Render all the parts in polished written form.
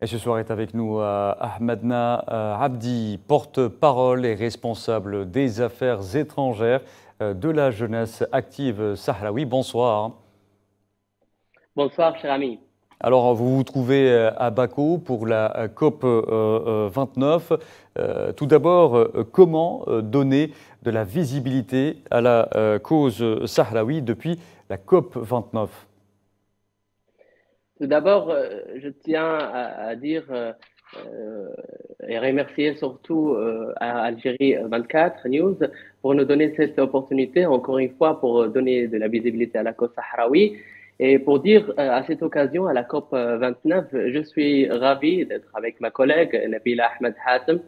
Et ce soir est avec nous Ahmadna Abdi, porte-parole et responsable des affaires étrangères de la jeunesse active sahraoui. Bonsoir. Bonsoir, cher ami. Alors, vous vous trouvez à Bako pour la COP 29. Tout d'abord, comment donner de la visibilité à la cause sahraoui depuis la COP 29? Tout d'abord, je tiens à dire et remercier surtout à Algérie 24 News pour nous donner cette opportunité, encore une fois, pour donner de la visibilité à la cause sahraoui. Et pour dire à cette occasion, à la COP 29, je suis ravi d'être avec ma collègue Nabila Ahmed Hatem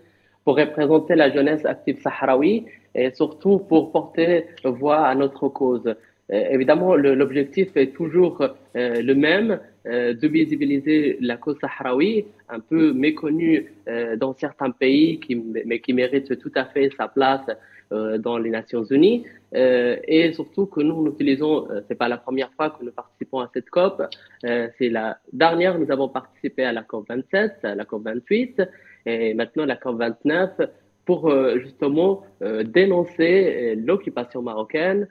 pour représenter la jeunesse active sahraoui et surtout pour porter voix à notre cause. Évidemment, l'objectif est toujours le même, de visibiliser la cause sahraoui, un peu méconnue dans certains pays, mais qui mérite tout à fait sa place dans les Nations Unies. Et surtout que nous utilisons, c'est pas la première fois que nous participons à cette COP, c'est la dernière, nous avons participé à la COP 27, à la COP 28, et maintenant la COP 29, pour justement dénoncer l'occupation marocaine,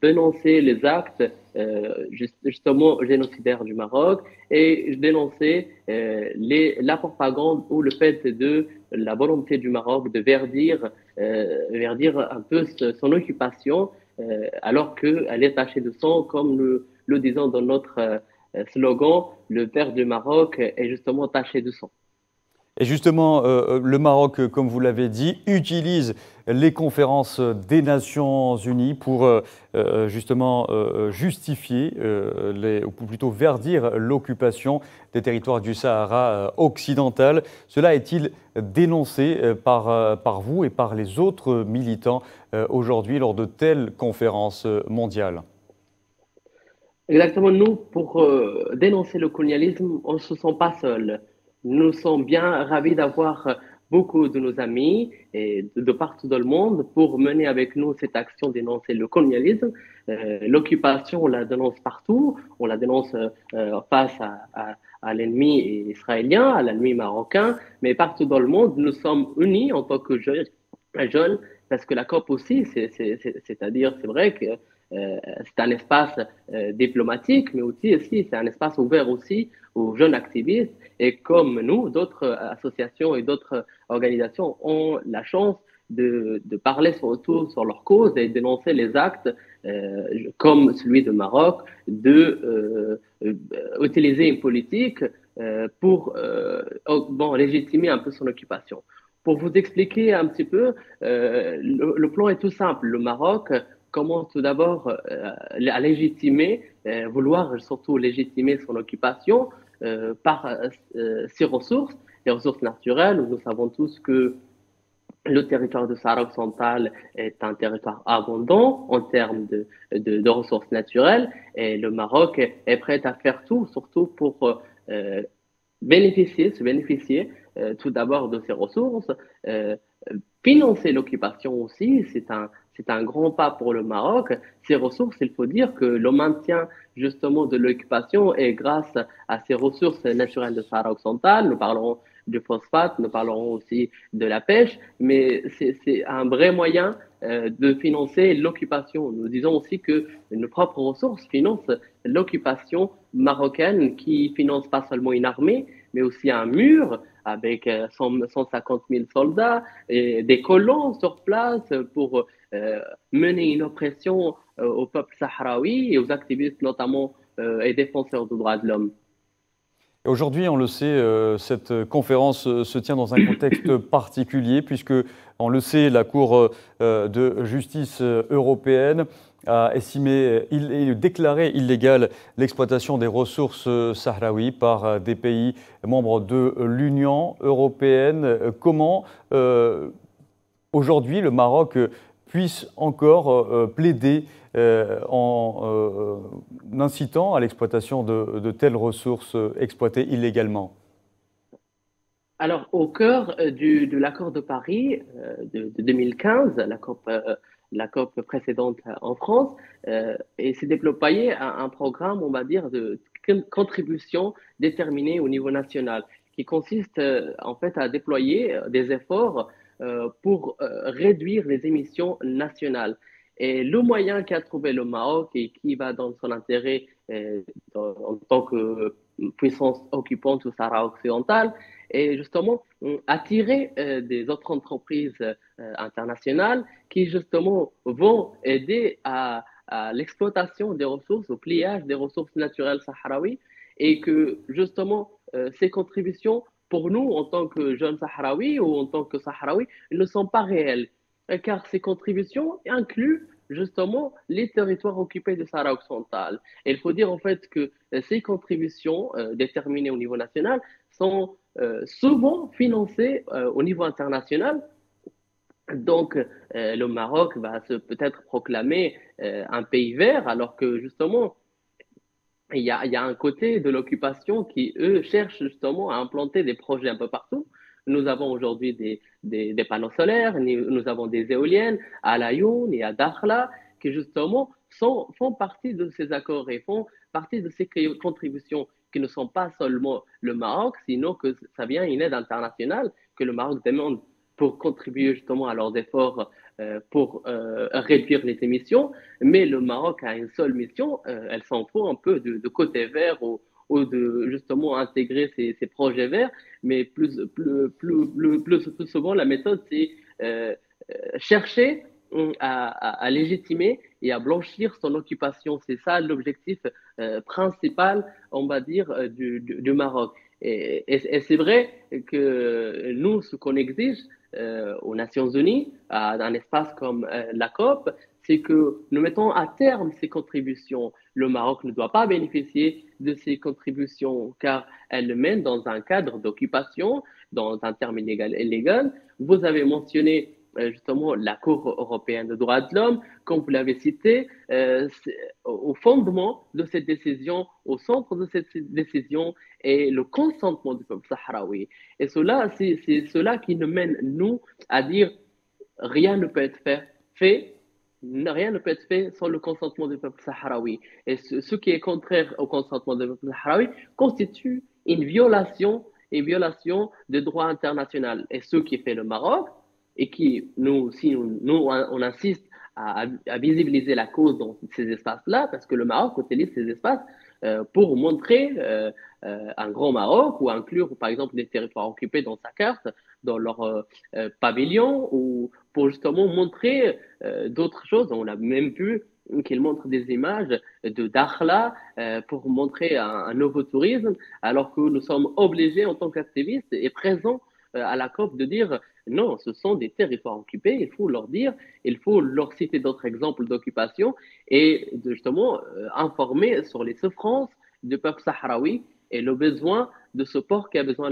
dénoncer les actes justement génocidaires du Maroc et dénoncer la propagande ou le fait de la volonté du Maroc de verdir un peu son occupation alors qu'elle est tachée de sang, comme le disons dans notre slogan, le père du Maroc est justement taché de sang. Et justement, le Maroc, comme vous l'avez dit, utilise les conférences des Nations Unies pour justement justifier, ou plutôt verdir l'occupation des territoires du Sahara occidental. Cela est-il dénoncé par vous et par les autres militants aujourd'hui lors de telles conférences mondiales? Exactement, nous, pour dénoncer le colonialisme, on ne se sent pas seul. Nous sommes bien ravis d'avoir beaucoup de nos amis et de partout dans le monde pour mener avec nous cette action dénoncer le colonialisme. L'occupation, on la dénonce partout, on la dénonce face à l'ennemi israélien, à l'ennemi marocain, mais partout dans le monde, nous sommes unis en tant que jeunes, parce que la COP aussi, c'est-à-dire, c'est vrai que c'est un espace diplomatique, mais aussi c'est un espace ouvert aussi aux jeunes activistes. Et comme nous, d'autres associations et d'autres organisations ont la chance de parler surtout sur leur cause et dénoncer les actes comme celui de Maroc, utiliser une politique pour légitimer un peu son occupation. Pour vous expliquer un petit peu, le plan est tout simple. Le Maroc commence tout d'abord à légitimer, vouloir surtout légitimer son occupation par ses ressources, les ressources naturelles. Nous savons tous que le territoire de Sahara occidental est un territoire abondant en termes de ressources naturelles et le Maroc est prêt à faire tout, surtout pour se bénéficier tout d'abord de ces ressources, euh, financer l'occupation aussi, c'est un grand pas pour le Maroc. Ces ressources, il faut dire que le maintien justement de l'occupation est grâce à ces ressources naturelles de Sahara occidental. Nous parlerons du phosphate, nous parlerons aussi de la pêche, mais c'est un vrai moyen de financer l'occupation. Nous disons aussi que nos propres ressources financent l'occupation marocaine qui finance pas seulement une armée, mais aussi un mur avec 150 000 soldats et des colons sur place pour mener une oppression au peuple sahraoui et aux activistes notamment et défenseurs des droits de l'homme. Aujourd'hui, on le sait, cette conférence se tient dans un contexte particulier, puisque, on le sait, la Cour de justice européenne a estimé et déclaré illégale l'exploitation des ressources sahraouis par des pays membres de l'Union européenne. Comment aujourd'hui le Maroc puisse encore plaider en incitant à l'exploitation de telles ressources exploitées illégalement? Alors, au cœur de l'accord de Paris de 2015, la COP précédente en France, et s'est déployé un programme, on va dire, de contribution déterminée au niveau national, qui consiste en fait à déployer des efforts pour réduire les émissions nationales. Et le moyen qu'a trouvé le Maroc et qui va dans son intérêt en tant que puissance occupante au Sahara occidental est justement attirer des autres entreprises internationales qui justement vont aider à l'exploitation des ressources, au pliage des ressources naturelles sahraouis et que justement ces contributions pour nous en tant que jeunes sahraouis ou en tant que sahraouis ne sont pas réelles car ces contributions incluent justement les territoires occupés du Sahara occidental. Et il faut dire en fait que ces contributions déterminées au niveau national sont souvent financées au niveau international. Donc, le Maroc va se peut-être proclamer un pays vert, alors que justement, il y a un côté de l'occupation qui, eux, cherchent justement à implanter des projets un peu partout. Nous avons aujourd'hui des panneaux solaires, nous avons des éoliennes à Laayoune et à Dakhla qui justement font partie de ces accords et font partie de ces contributions qui ne sont pas seulement le Maroc, sinon que ça vient une aide internationale que le Maroc demande pour contribuer justement à leurs efforts pour réduire les émissions. Mais le Maroc a une seule mission, elle s'en fout un peu de côté vert ou de justement intégrer ces projets verts, mais plus souvent la méthode c'est chercher à légitimer et à blanchir son occupation. C'est ça l'objectif principal, on va dire, du Maroc. Et c'est vrai que nous, ce qu'on exige aux Nations Unies, à un espace comme la COP, c'est que nous mettons à terme ces contributions. Le Maroc ne doit pas bénéficier de ces contributions car elles le mènent dans un cadre d'occupation, dans un terme illégal. Vous avez mentionné justement la Cour européenne des droits de l'homme, comme vous l'avez cité, au fondement de cette décision, au centre de cette décision est le consentement du peuple sahraoui. Et cela, c'est cela qui nous mène, nous, à dire rien ne peut être fait, rien ne peut être fait sans le consentement du peuple sahraoui. Et ce qui est contraire au consentement du peuple sahraoui constitue une violation des droits internationaux. Et ce qui fait le Maroc, et qui, nous, si nous on insiste à visibiliser la cause dans ces espaces-là, parce que le Maroc utilise ces espaces pour montrer un grand Maroc ou inclure, par exemple, des territoires occupés dans sa carte, dans leur pavillon, ou pour justement montrer d'autres choses. On a même vu qu'il montre des images de Dakhla pour montrer un nouveau tourisme, alors que nous sommes obligés en tant qu'activistes et présents à la COP de dire non, ce sont des territoires occupés, il faut leur dire, il faut leur citer d'autres exemples d'occupation et de justement informer sur les souffrances du peuple sahraoui et le besoin de ce port qu'a besoin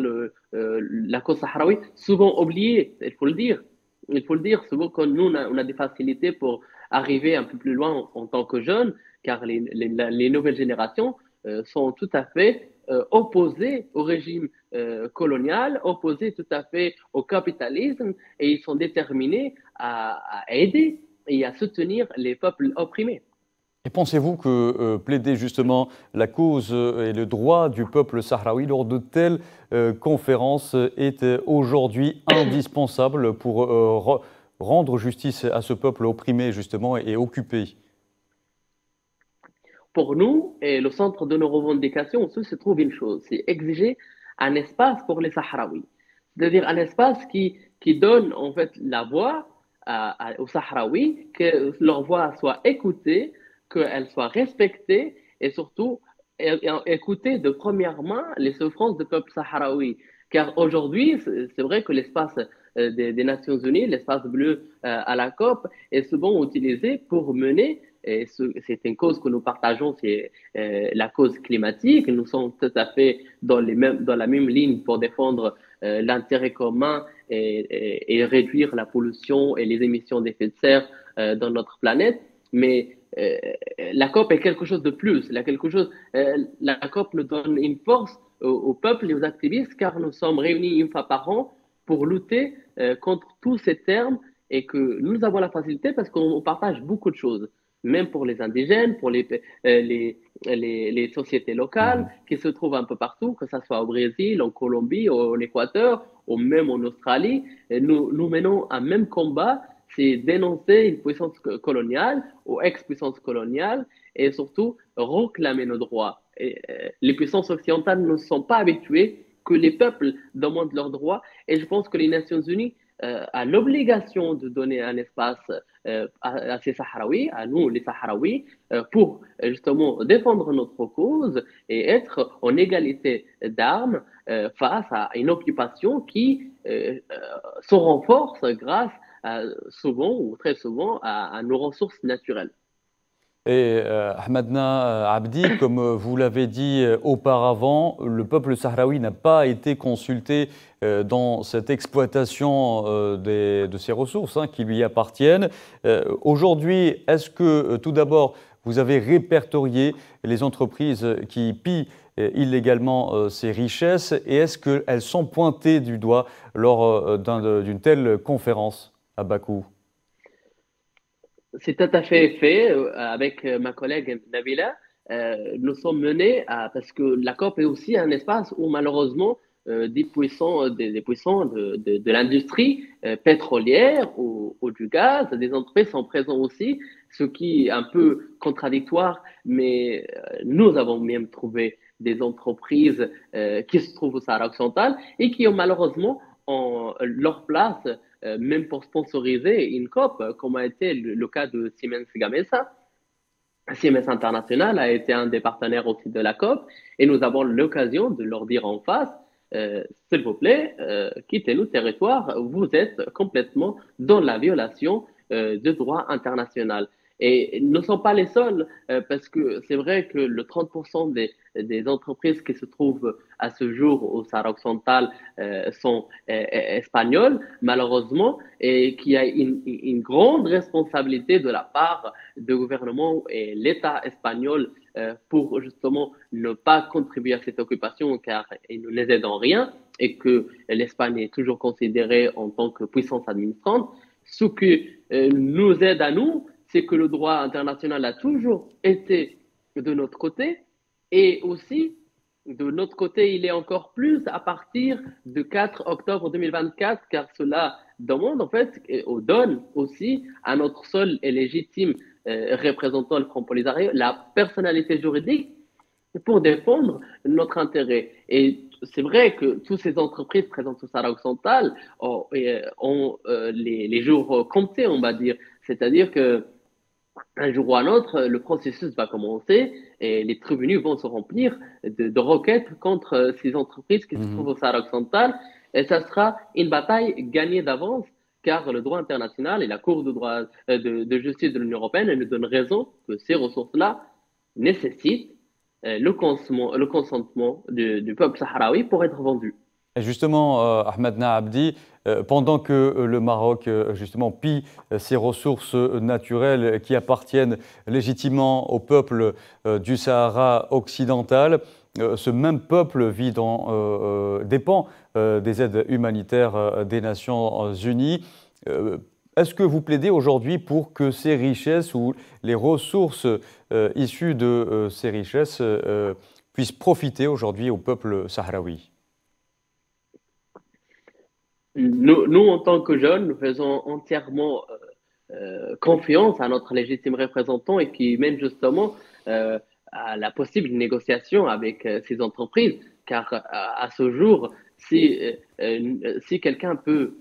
la cause sahraoui, souvent oublié, il faut le dire. Il faut le dire, souvent quand nous, on a des facilités pour arriver un peu plus loin en tant que jeunes, car les nouvelles générations sont tout à fait opposées au régime colonial, opposées tout à fait au capitalisme, et ils sont déterminés à aider et à soutenir les peuples opprimés. Et pensez-vous que plaider justement la cause et le droit du peuple sahraoui lors de telles conférences est aujourd'hui indispensable pour rendre justice à ce peuple opprimé justement et occupé? Pour nous, et le centre de nos revendications, aussi, se trouve une chose, c'est exiger un espace pour les Sahraouis. C'est-à-dire un espace qui donne en fait la voix aux Sahraouis, que leur voix soit écoutée, qu'elle soit respectée et surtout écouter de première main les souffrances du peuple sahraoui. Car aujourd'hui, c'est vrai que l'espace des Nations Unies, l'espace bleu à la COP, est souvent utilisé pour mener, et c'est une cause que nous partageons, c'est la cause climatique. Nous sommes tout à fait dans la même ligne pour défendre l'intérêt commun et réduire la pollution et les émissions d'effet de serre dans notre planète. Mais la COP est quelque chose de plus. La COP nous donne une force au peuple et aux activistes car nous sommes réunis une fois par an pour lutter contre tous ces termes et que nous avons la facilité parce qu'on partage beaucoup de choses. même pour les indigènes, pour les sociétés locales qui se trouvent un peu partout, que ce soit au Brésil, en Colombie, en Équateur, ou même en Australie. Et nous menons un même combat, c'est dénoncer une puissance coloniale ou ex-puissance coloniale et surtout réclamer nos droits. Les puissances occidentales ne sont pas habituées que les peuples demandent leurs droits et je pense que les Nations Unies a l'obligation de donner un espace à ces Sahraouis, à nous les Sahraouis, pour justement défendre notre cause et être en égalité d'armes face à une occupation qui se renforce grâce souvent ou très souvent à nos ressources naturelles. Et Ahmadna Abdi, comme vous l'avez dit auparavant, le peuple sahraoui n'a pas été consulté dans cette exploitation de ses ressources qui lui appartiennent. Aujourd'hui, est-ce que tout d'abord, vous avez répertorié les entreprises qui pillent illégalement ces richesses et est-ce qu'elles sont pointées du doigt lors d'une telle conférence à Bakou? C'est tout à fait fait avec ma collègue Nabila. Nous sommes menés à, parce que la COP est aussi un espace où malheureusement des puissants de l'industrie pétrolière ou du gaz, des entreprises sont présents aussi, ce qui est un peu contradictoire, mais nous avons même trouvé des entreprises qui se trouvent au Sahara occidental et qui ont malheureusement en leur place même pour sponsoriser une COP, comme a été le cas de Siemens Gamesa. Siemens International a été un des partenaires aussi de la COP et nous avons l'occasion de leur dire en face, s'il vous plaît, quittez le territoire, vous êtes complètement dans la violation du droit international. Et ils ne sont pas les seuls, parce que c'est vrai que le 30% des entreprises qui se trouvent à ce jour au Sahara occidental sont espagnoles, malheureusement, et qu'il y a une grande responsabilité de la part du gouvernement et l'État espagnol pour justement ne pas contribuer à cette occupation car ils ne les aident en rien et que l'Espagne est toujours considérée en tant que puissance administrante. Ce qui nous aide à nous, c'est que le droit international a toujours été de notre côté et aussi de notre côté, il est encore plus à partir du 4 octobre 2024 car cela demande en fait ou donne aussi à notre seul et légitime représentant le Front Polisario la personnalité juridique pour défendre notre intérêt. Et c'est vrai que toutes ces entreprises présentes au Sahara occidental ont les jours comptés, on va dire. C'est-à-dire que un jour ou un autre, le processus va commencer et les tribunaux vont se remplir de requêtes contre ces entreprises qui se trouvent au Sahara occidental. Et ça sera une bataille gagnée d'avance car le droit international et la Cour de, droit, justice de l'Union européenne nous donnent raison que ces ressources-là nécessitent le consentement du peuple sahraoui pour être vendues. Et justement, Ahmadna Abdi, pendant que le Maroc justement pille ses ressources naturelles qui appartiennent légitimement au peuple du Sahara occidental, ce même peuple dépend des aides humanitaires des Nations Unies. Est-ce que vous plaidez aujourd'hui pour que ces richesses ou les ressources issues de ces richesses puissent profiter aujourd'hui au peuple sahraoui? Nous, en tant que jeunes, nous faisons entièrement confiance à notre légitime représentant et qui mène justement à la possible négociation avec ces entreprises. Car à ce jour, si quelqu'un peut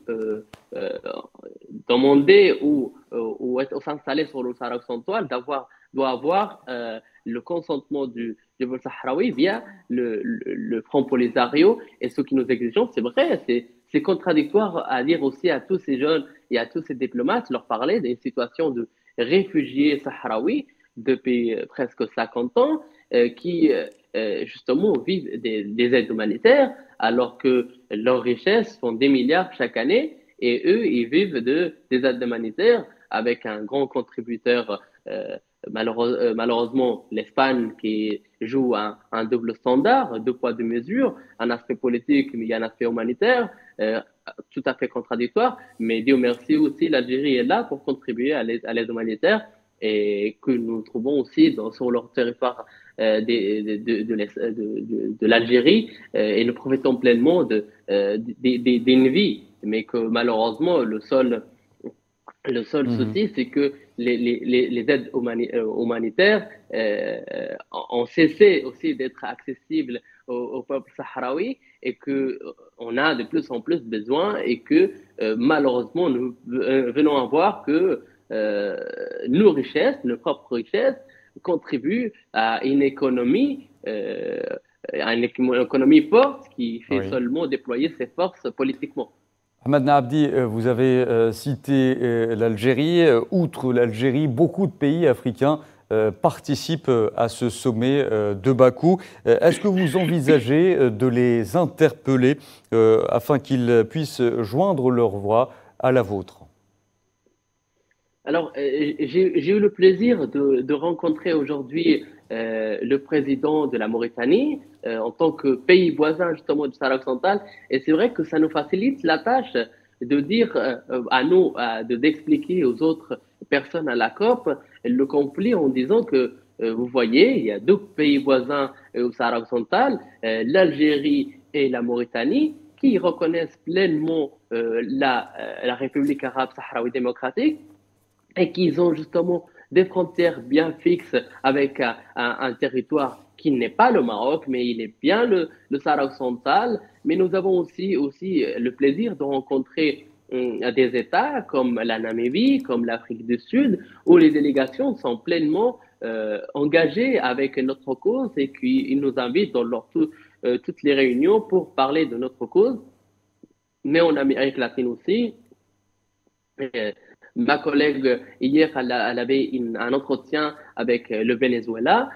demander ou s'installer sur le Sahara occidental, doit avoir le consentement du peuple sahraoui via le Front Polisario. Et ce que nous exigeons, c'est vrai, c'est contradictoire à dire aussi à tous ces jeunes et à tous ces diplomates, leur parler d'une situation de réfugiés sahraouis depuis presque 50 ans qui justement vivent des aides humanitaires alors que leurs richesses font des milliards chaque année et eux, ils vivent des aides humanitaires avec un grand contributeur, malheureusement l'Espagne qui joue un double standard, deux poids, deux mesures, un aspect politique mais il y a un aspect humanitaire. Tout à fait contradictoire, mais Dieu merci aussi, l'Algérie est là pour contribuer à l'aide humanitaire et que nous trouvons aussi sur leur territoire de l'Algérie et nous profitons pleinement d'une vie, mais que malheureusement le seul souci, c'est que les aides humanitaires ont cessé aussi d'être accessibles au peuple sahraoui et que on a de plus en plus besoin et que malheureusement nous venons à voir que nos richesses, nos propres richesses, contribuent à une économie forte qui fait Oui. seulement déployer ses forces politiquement. Ahmed Abdi, vous avez cité l'Algérie. Outre l'Algérie, beaucoup de pays africains participent à ce sommet de Bakou. Est-ce que vous envisagez de les interpeller afin qu'ils puissent joindre leur voix à la vôtre? Alors, j'ai eu le plaisir de rencontrer aujourd'hui le président de la Mauritanie en tant que pays voisin justement du Sahara occidental. Et c'est vrai que ça nous facilite la tâche de dire à nous, d'expliquer aux autres personnes à la COP le conflit en disant que vous voyez, il y a deux pays voisins au Sahara occidental, l'Algérie et la Mauritanie, qui reconnaissent pleinement la République arabe sahraoui démocratique et qu'ils ont justement des frontières bien fixes avec un territoire qui n'est pas le Maroc, mais il est bien le Sahara occidental. Mais nous avons aussi le plaisir de rencontrer des États comme la Namibie, comme l'Afrique du Sud, où les délégations sont pleinement engagées avec notre cause et qui nous invitent dans toutes les réunions pour parler de notre cause. Mais en Amérique latine aussi, ma collègue, hier, elle avait un entretien avec le Venezuela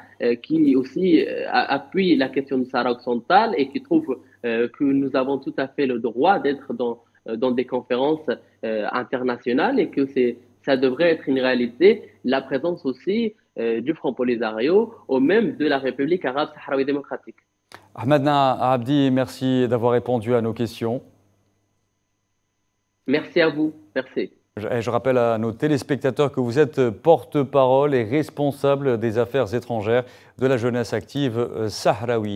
qui aussi appuie la question du Sahara occidental et qui trouve que nous avons tout à fait le droit d'être dans des conférences internationales et que ça devrait être une réalité, la présence aussi du Front Polisario ou même de la République arabe sahraoui démocratique. Ahmed Abdi, merci d'avoir répondu à nos questions. Merci à vous. Merci. Je rappelle à nos téléspectateurs que vous êtes porte-parole et responsable des affaires étrangères de la jeunesse active sahraoui.